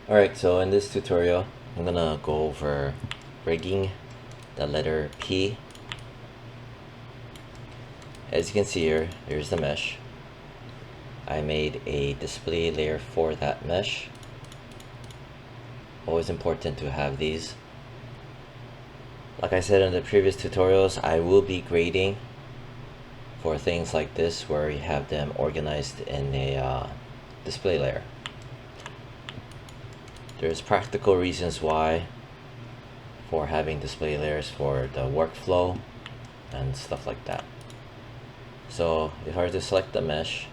Alright, so in this tutorial, I'm gonna go over rigging the letter P. As you can see here, here's the mesh. I made a display layer for that mesh. Always important to have these. Like I said in the previous tutorials, I will be grading for things like this where you have them organized in a display layer. There's practical reasons why for having display layers for the workflow and stuff like that. So if I were to select the mesh,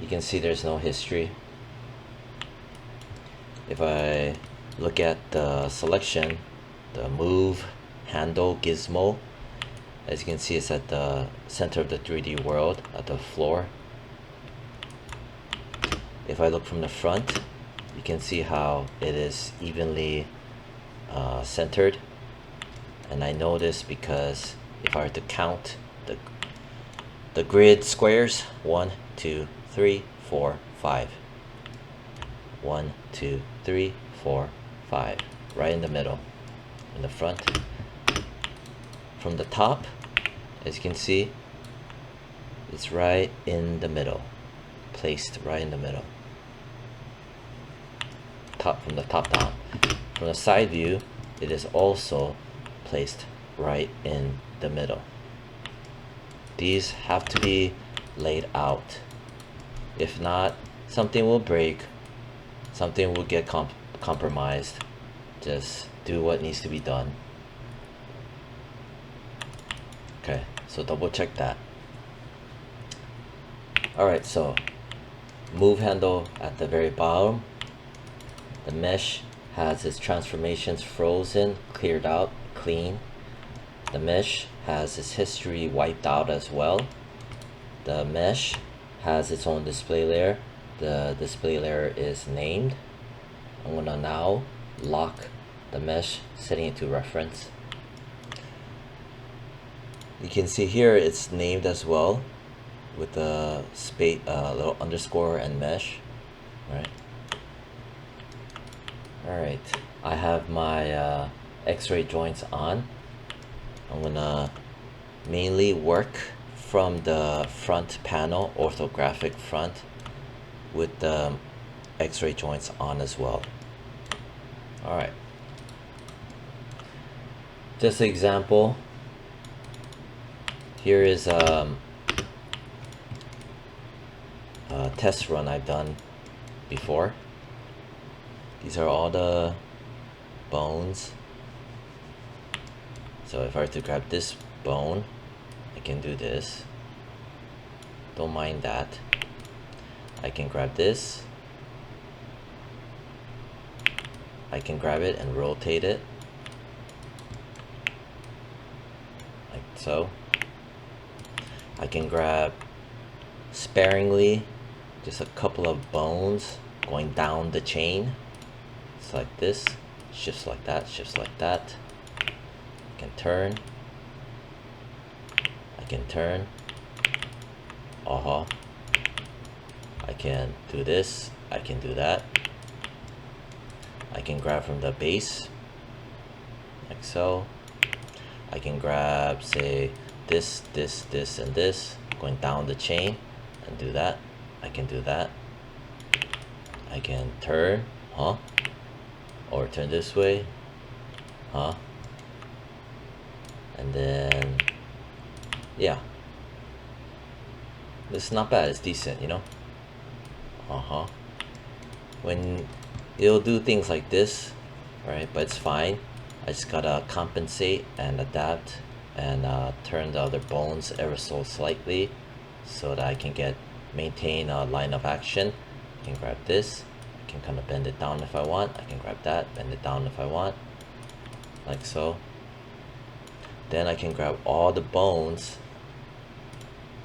you can see there's no history. If I look at the selection, the move handle gizmo, as you can see, it's at the center of the 3D world at the floor. If I look from the front, you can see how it is evenly centered. And I know this because if I were to count the grid squares, 1, 2, 3, 4, 5. 1, 2, 3, 4, 5. Right in the middle, in the front. From the top, as you can see, it's right in the middle, placed right in the middle. From the top down. From the side view, it is also placed right in the middle. These have to be laid out. If not, something will break, something will get compromised. Just do what needs to be done. Okay, so double check that. Alright, so move handle at the very bottom. The mesh has its transformations frozen, cleared out, clean. The mesh has its history wiped out as well. The mesh has its own display layer. The display layer is named. I'm gonna now lock the mesh, setting it to reference. You can see here it's named as well with the space, little underscore and mesh. Alright, I have my X-ray joints on. I'm gonna mainly work from the front panel, orthographic front, with the X-ray joints on as well. Alright, just an example. Here is a test run I've done before. These are all the bones. So if I were to grab this bone, I can do this. Don't mind that. I can grab this. I can grab it and rotate it. Like so. I can grab sparingly just a couple of bones going down the chain. It's like this. Shifts like that, shifts like that. I can turn. I can turn. I can do this. I can do that. I can grab from the base, like so. I can grab, say, this, and this, going down the chain, and do that. I can do that. I can turn, or turn this way, and then, yeah. This is not bad, it's decent, you know? When it'll do things like this, right? But it's fine. I just gotta compensate and adapt and turn the other bones ever so slightly so that I can maintain a line of action. I can grab this. I can kind of bend it down if I want. I can grab that, bend it down if I want, like so. Then I can grab all the bones,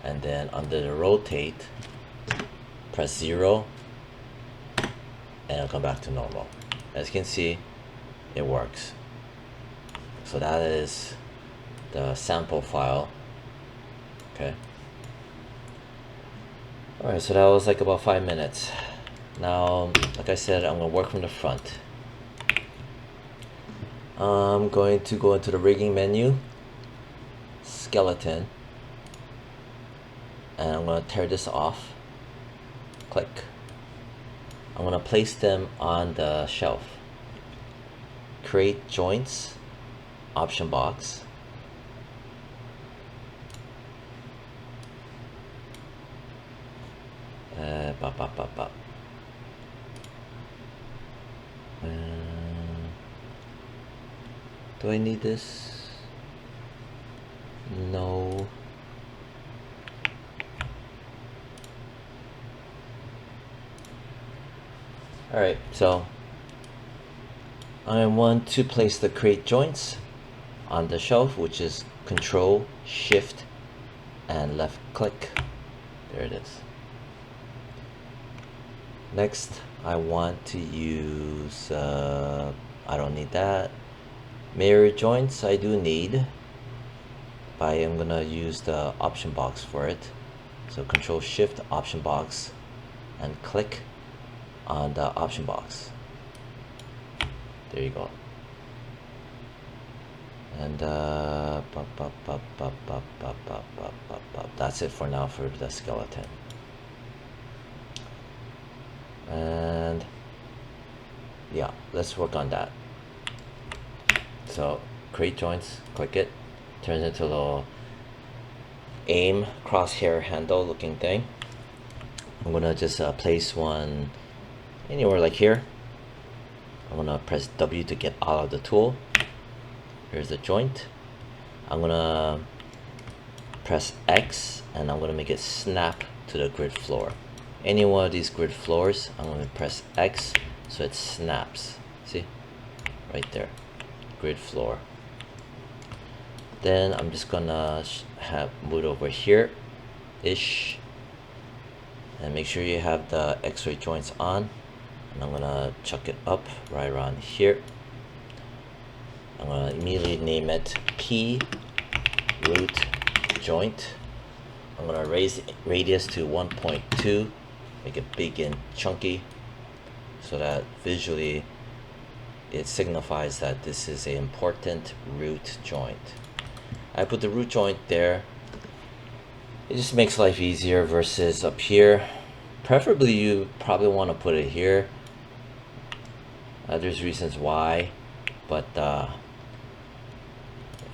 and then under the rotate, press 0, and it'll come back to normal. As you can see, it works. So that is the sample file. Okay. Alright, so that was like about 5 minutes. Now, like I said, I'm going to work from the front. I'm going to go into the rigging menu, skeleton, and I'm going to tear this off. Click. I'm going to place them on the shelf. Create joints, option box. Do I need this? No. Alright, so I want to place the create joints on the shelf, which is Control, Shift, and left click. There it is. Next, I want to use, I don't need that. Mirror joints I do need, but I am gonna use the option box for it. So Control Shift option box and click on the option box. There you go. And that's it for now for the skeleton. And yeah, let's work on that. So create joints, click it, turns into a little aim crosshair handle looking thing. I'm gonna just place one anywhere like here. I'm gonna press W to get out of the tool. Here's the joint. I'm gonna press X and I'm gonna make it snap to the grid floor. Any one of these grid floors, I'm gonna press X so it snaps. See? Right there. Grid floor. Then I'm just gonna move over here ish and make sure you have the X-ray joints on, and I'm gonna chuck it up right around here. I'm gonna immediately name it P root joint. I'm gonna raise radius to 1.2, make it big and chunky so that visually it signifies that this is an important root joint. I put the root joint there. It just makes life easier versus up here. Preferably you probably want to put it here. There's reasons why, but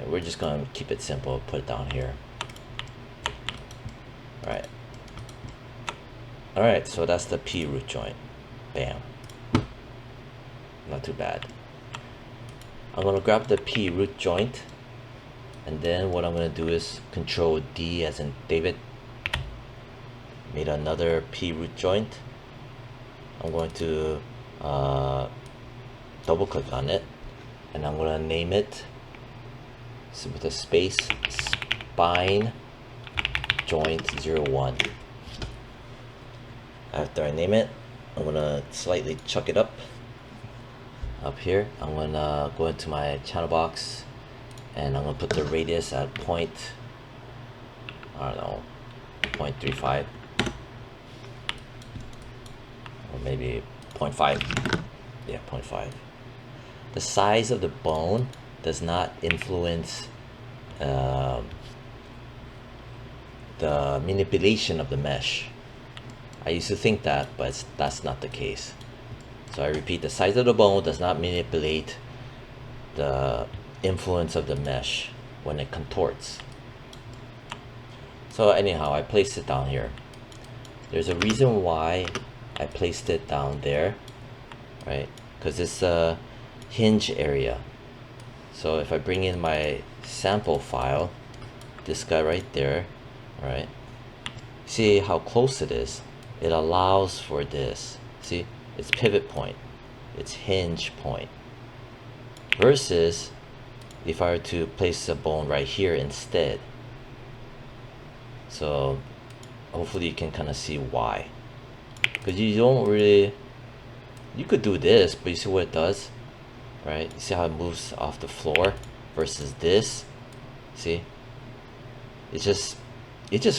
we're just gonna keep it simple, put it down here. Alright, so that's the P root joint. Bam. Not too bad. I'm gonna grab the P root joint, and then what I'm gonna do is Control D as in David. Made another P root joint. I'm going to double click on it, and I'm gonna name it with a space spine joint 01. After I name it, I'm gonna slightly chuck it up here. I'm gonna go into my channel box and I'm gonna put the radius at I don't know, 0.35 or maybe 0.5. Yeah, 0.5. The size of the bone does not influence the manipulation of the mesh. I used to think that, but that's not the case. So I repeat, the size of the bone does not manipulate the influence of the mesh when it contorts. So anyhow, I placed it down here. There's a reason why I placed it down there, right? Because it's a hinge area. So if I bring in my sample file, this guy right there, right? See how close it is? It allows for this. See, it's pivot point, it's hinge point. Versus if I were to place a bone right here instead. So hopefully you can kind of see why. Because you don't really, you could do this, but you see what it does, right? You see how it moves off the floor versus this. See, it just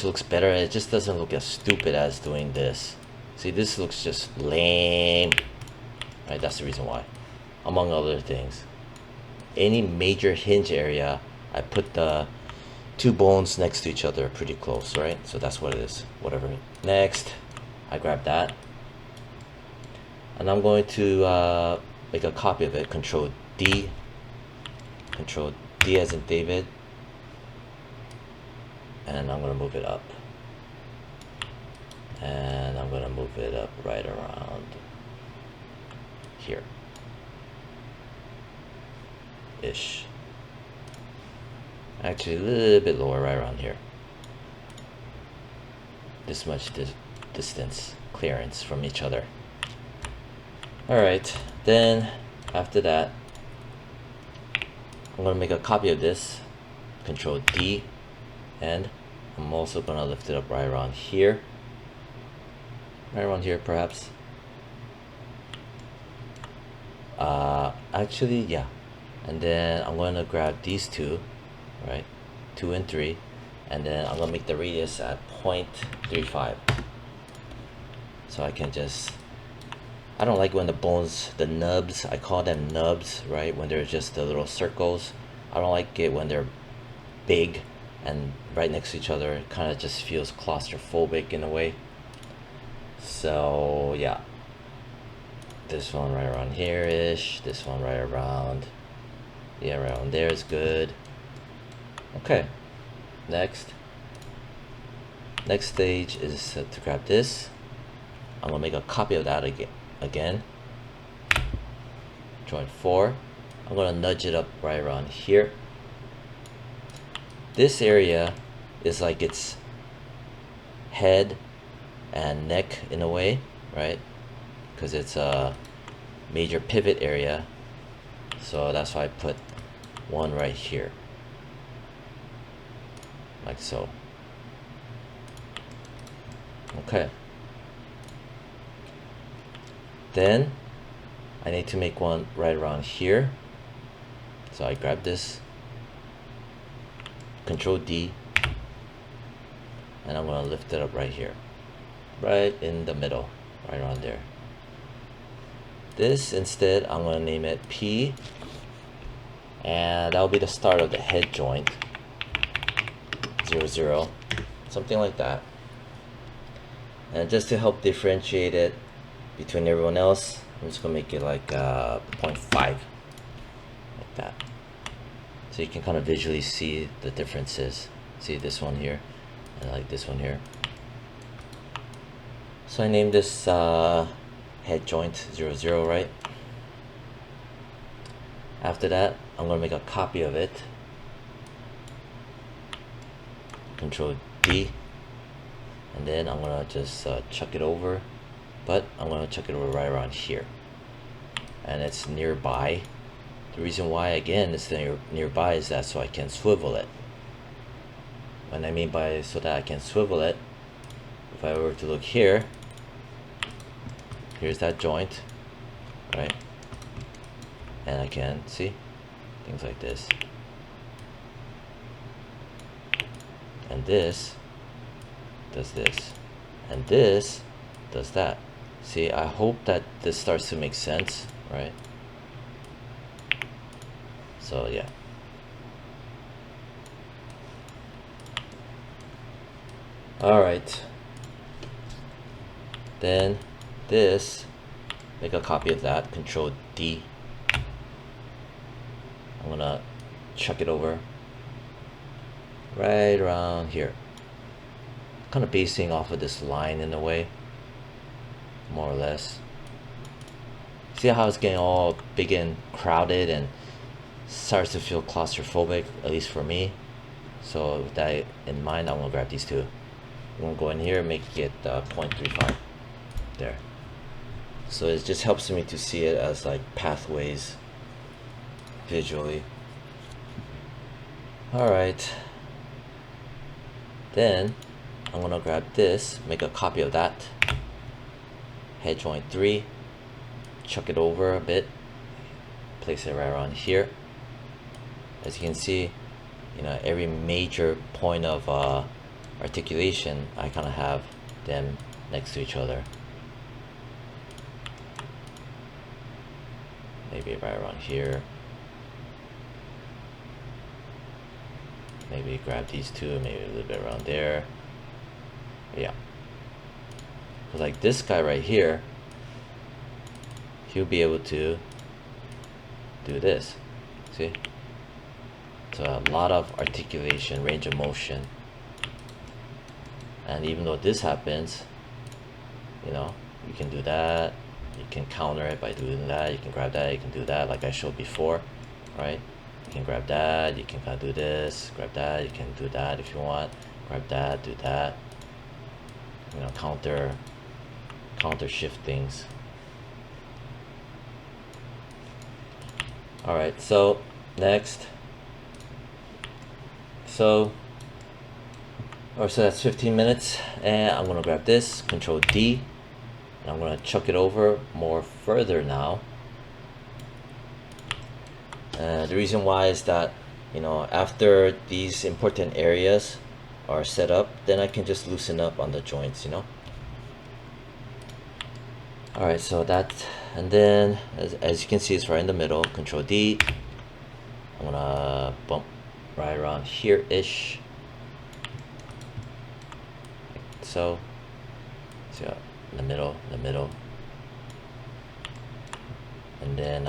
looks better. It just doesn't look as stupid as doing this. See, this looks just lame. Right, that's the reason why, among other things. Any major hinge area, I put the two bones next to each other pretty close, right? So that's what it is, whatever. Next, I grab that. And I'm going to make a copy of it, Control D as in David. And I'm going to move it up. And I'm going to move it up right around here. Ish. Actually, a little bit lower, right around here. This much distance, clearance from each other. Alright, then after that, I'm going to make a copy of this, Control D, and I'm also going to lift it up right around here. Right around here, perhaps. Actually, yeah. And then I'm going to grab these two, right? 2 and 3. And then I'm going to make the radius at 0.35. So I can just... I don't like when the bones, the nubs, I call them nubs, right? When they're just the little circles. I don't like it when they're big and right next to each other. It kind of just feels claustrophobic in a way. So yeah, this one right around here-ish, this one right around, yeah, around there is good. Okay, next stage is to grab this. I'm gonna make a copy of that again. Join 4. I'm gonna nudge it up right around here. This area is like its head and neck in a way, right? Because it's a major pivot area, so that's why I put one right here, like so. Okay, then I need to make one right around here, so I grab this, Control D, and I'm going to lift it up right here, right in the middle, right around there. This instead, I'm going to name it P, and that'll be the start of the head joint, 0, 0, something like that. And just to help differentiate it between everyone else, I'm just going to make it like 0.5, like that. So you can kind of visually see the differences. See this one here, and like this one here. So I named this head joint 0, 0, right? After that, I'm going to make a copy of it. Control D. And then I'm going to just chuck it over. But I'm going to chuck it over right around here. And it's nearby. The reason why, again, it's nearby is that so I can swivel it. What I mean by so that I can swivel it, if I were to look here, here's that joint, right? And I can see things like this. And this does this. And this does that. See, I hope that this starts to make sense, right? So yeah. Alright. Then this, make a copy of that, Control D. I'm gonna chuck it over right around here. Kind of basing off of this line in a way, more or less. See how it's getting all big and crowded and starts to feel claustrophobic, at least for me. So with that in mind, I'm gonna grab these two. I'm gonna go in here and make it 0.35 there. So it just helps me to see it as like pathways visually. Alright, then I'm gonna grab this, make a copy of that, head joint 3, chuck it over a bit, place it right around here. As you can see, you know, every major point of articulation, I kind of have them next to each other. maybe right around here. Maybe grab these two, maybe a little bit around there. Yeah. So like this guy right here, he'll be able to do this. See? So a lot of articulation, range of motion. And even though this happens, you know, you can do that. You can counter it by doing that. You can grab that. You can do that like I showed before, right? You can grab that. You can kind of do this. Grab that. You can do that if you want. Grab that. Do that. You know, counter shift things. All right. So next. So that's 15 minutes, and I'm gonna grab this, Control D, and I'm gonna chuck it over more further now. The reason why is that, you know, after these important areas are set up, then I can just loosen up on the joints, you know. All right, so that, and then as you can see, it's right in the middle. Control D. I'm gonna bump right around here-ish. So yeah, in the middle, and then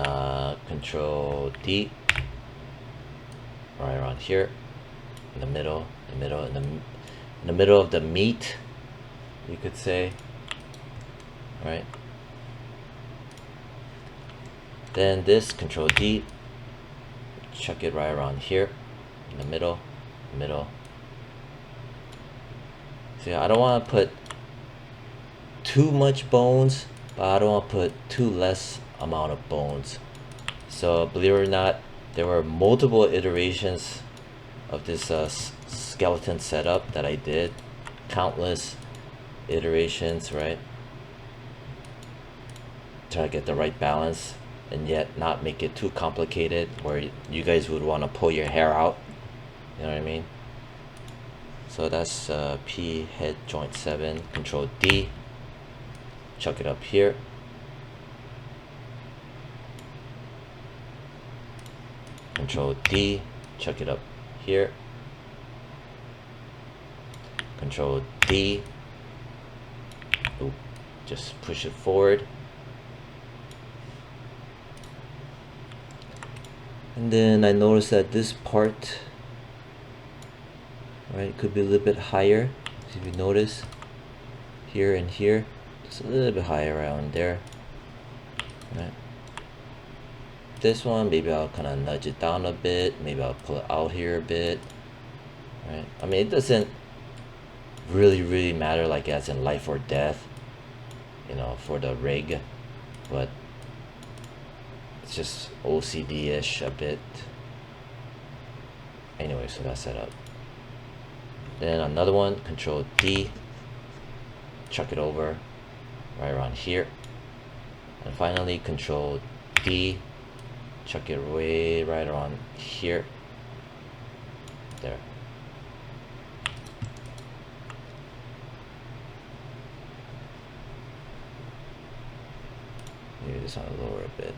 Control D, right around here, in the middle, in the middle of the meat, you could say, right? Then this Control D, chuck it right around here, in the middle. See, I don't want to put too much bones, but I don't want to put too less amount of bones. So believe it or not, there were multiple iterations of this skeleton setup that I did, countless iterations, right? Try to get the right balance and yet not make it too complicated where you guys would want to pull your hair out, you know what I mean? So that's P head joint 7, Control D, chuck it up here. Control D, chuck it up here. Control D, oop, just push it forward. And then I noticed that this part, right, could be a little bit higher. If you notice, here and here, just a little bit higher around there, right? This one, maybe I'll kind of nudge it down a bit. Maybe I'll pull it out here a bit, right? I mean, it doesn't really matter, like as in life or death, you know, for the rig, but it's just OCD-ish a bit. Anyway, so that's set up. Then another one, Control D, chuck it over right around here. And finally, Control D, chuck it way right around here. There. Maybe just want to lower a bit.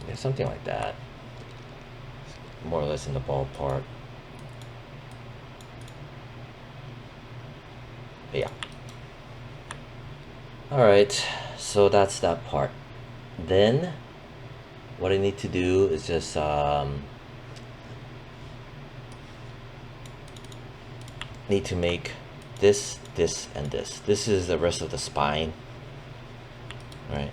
Yeah, something like that. More or less in the ballpark. But yeah. Alright, so that's that part. Then what I need to do is just need to make this, and this. This is the rest of the spine. Right?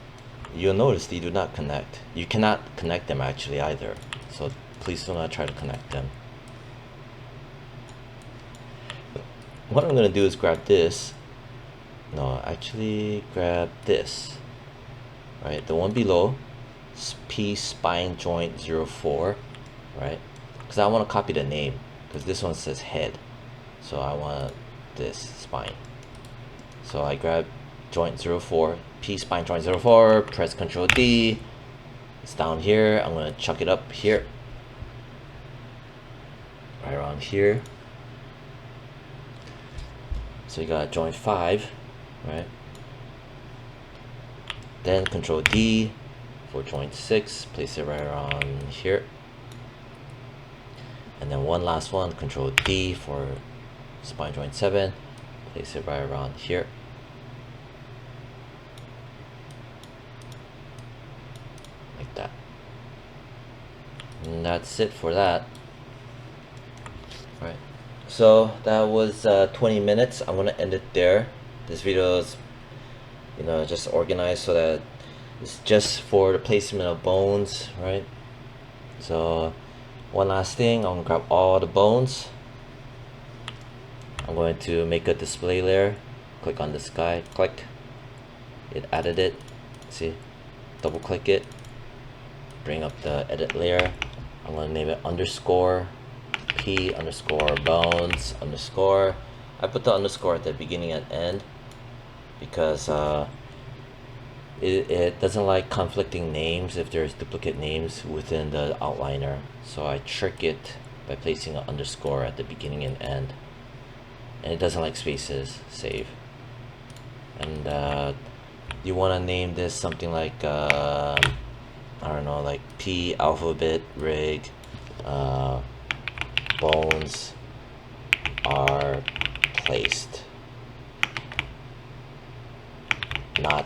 You'll notice they do not connect. You cannot connect them actually either. So please do not try to connect them. What I'm gonna do is grab this. No, actually grab this. Right, the one below, P spine joint 04, right? Because I want to copy the name, because this one says head. So I want this spine. So I grab joint 04, P spine joint 04, press Control D. It's down here. I'm gonna chuck it up here, right around here. So you got joint 5, right? Then Control D for joint 6, place it right around here. And then one last one, Control D for spine joint 7, place it right around here. Like that. And that's it for that. Right. So that was 20 minutes. I'm gonna end it there. This video is, just organized so that it's just for the placement of bones, right? So one last thing, I'm gonna grab all the bones. I'm going to make a display layer. Click on this guy, click. It added it. See? Double click it. Bring up the edit layer. I'm gonna name it underscore P underscore bones underscore. I put the underscore at the beginning and end because it doesn't like conflicting names if there's duplicate names within the outliner. So I trick it by placing an underscore at the beginning and end. And it doesn't like spaces. Save. And you want to name this something like I don't know, like P alphabet rig bones are placed, not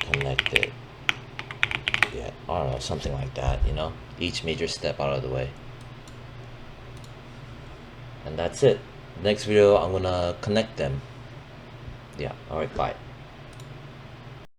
connected yet. I don't know, something like that, each major step out of the way. And that's it. Next video I'm gonna connect them. Yeah, alright, bye.